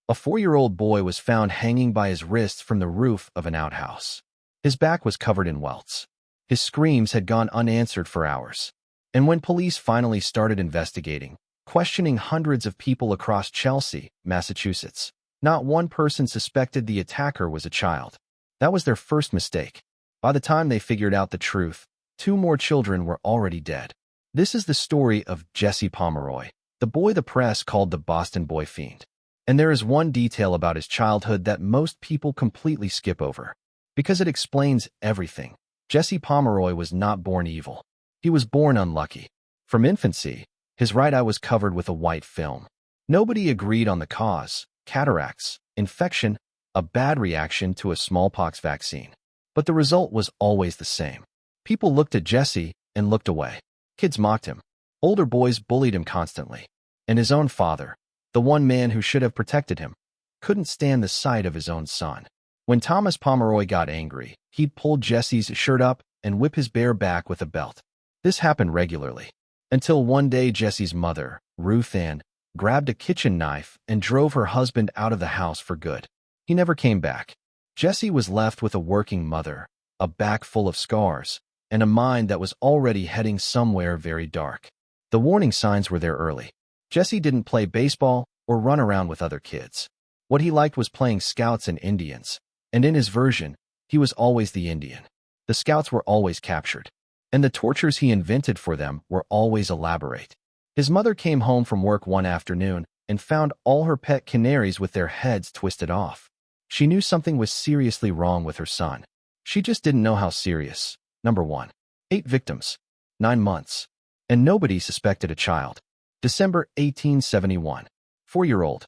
A 4-year-old boy was found hanging by his wrists from the roof of an outhouse. His back was covered in welts. His screams had gone unanswered for hours. And when police finally started investigating, questioning hundreds of people across Chelsea, Massachusetts, not one person suspected the attacker was a child. That was their first mistake. By the time they figured out the truth, 2 more children were already dead. This is the story of Jesse Pomeroy, the boy the press called the Boston Boy Fiend. And there is one detail about his childhood that most people completely skip over, because it explains everything. Jesse Pomeroy was not born evil. He was born unlucky. From infancy, his right eye was covered with a white film. Nobody agreed on the cause: cataracts, infection, a bad reaction to a smallpox vaccine. But the result was always the same. People looked at Jesse and looked away. Kids mocked him. Older boys bullied him constantly. And his own father, the one man who should have protected him, couldn't stand the sight of his own son. When Thomas Pomeroy got angry, he'd pull Jesse's shirt up and whip his bare back with a belt. This happened regularly, until one day Jesse's mother, Ruth Ann, grabbed a kitchen knife and drove her husband out of the house for good. He never came back. Jesse was left with a working mother, a back full of scars, and a mind that was already heading somewhere very dark. The warning signs were there early. Jesse didn't play baseball or run around with other kids. What he liked was playing scouts and Indians, and in his version, he was always the Indian. The scouts were always captured, and the tortures he invented for them were always elaborate. His mother came home from work one afternoon and found all her pet canaries with their heads twisted off. She knew something was seriously wrong with her son. She just didn't know how serious. Number 1. 8 victims. 9 months. And nobody suspected a child. December 1871. 4-year-old.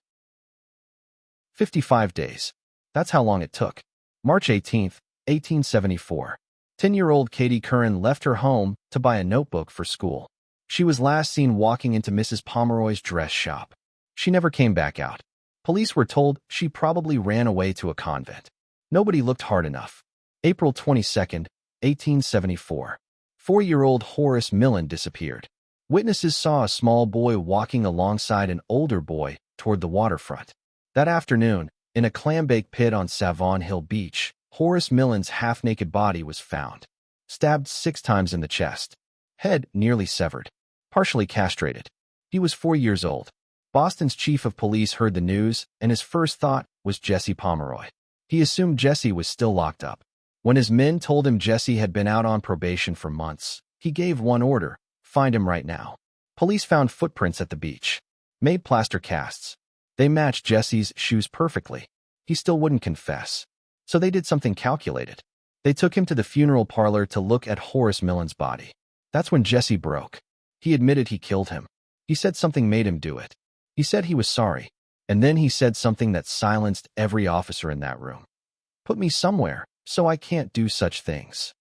55 days. That's how long it took. March 18, 1874. 10-year-old Katie Curran left her home to buy a notebook for school. She was last seen walking into Mrs. Pomeroy's dress shop. She never came back out. Police were told she probably ran away to a convent. Nobody looked hard enough. April 22, 1874. 4-year-old Horace Millen disappeared. Witnesses saw a small boy walking alongside an older boy toward the waterfront. That afternoon, in a clambake pit on Savon Hill Beach, Horace Millen's half-naked body was found. Stabbed 6 times in the chest. Head nearly severed. Partially castrated. He was 4 years old. Boston's chief of police heard the news, and his first thought was Jesse Pomeroy. He assumed Jesse was still locked up. When his men told him Jesse had been out on probation for months, he gave one order: find him right now. Police found footprints at the beach. Made plaster casts. They matched Jesse's shoes perfectly. He still wouldn't confess. So they did something calculated. They took him to the funeral parlor to look at Horace Millen's body. That's when Jesse broke. He admitted he killed him. He said something made him do it. He said he was sorry. And then he said something that silenced every officer in that room. Put me somewhere, so I can't do such things.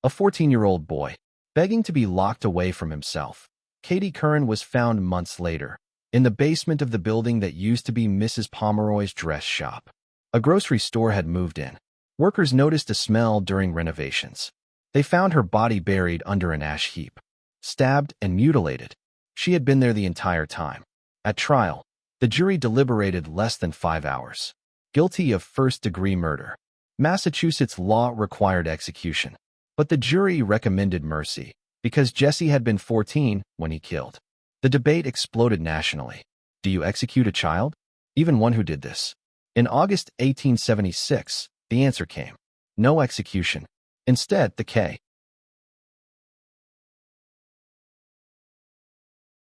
A 14-year-old boy, begging to be locked away from himself. Katie Curran was found months later, in the basement of the building that used to be Mrs. Pomeroy's dress shop. A grocery store had moved in. Workers noticed a smell during renovations. They found her body buried under an ash heap, stabbed and mutilated. She had been there the entire time. At trial, the jury deliberated less than 5 hours. Guilty of first-degree murder. Massachusetts law required execution, but the jury recommended mercy because Jesse had been 14 when he killed. The debate exploded nationally. Do you execute a child? Even one who did this? In August 1876, the answer came. No execution. Instead, the K.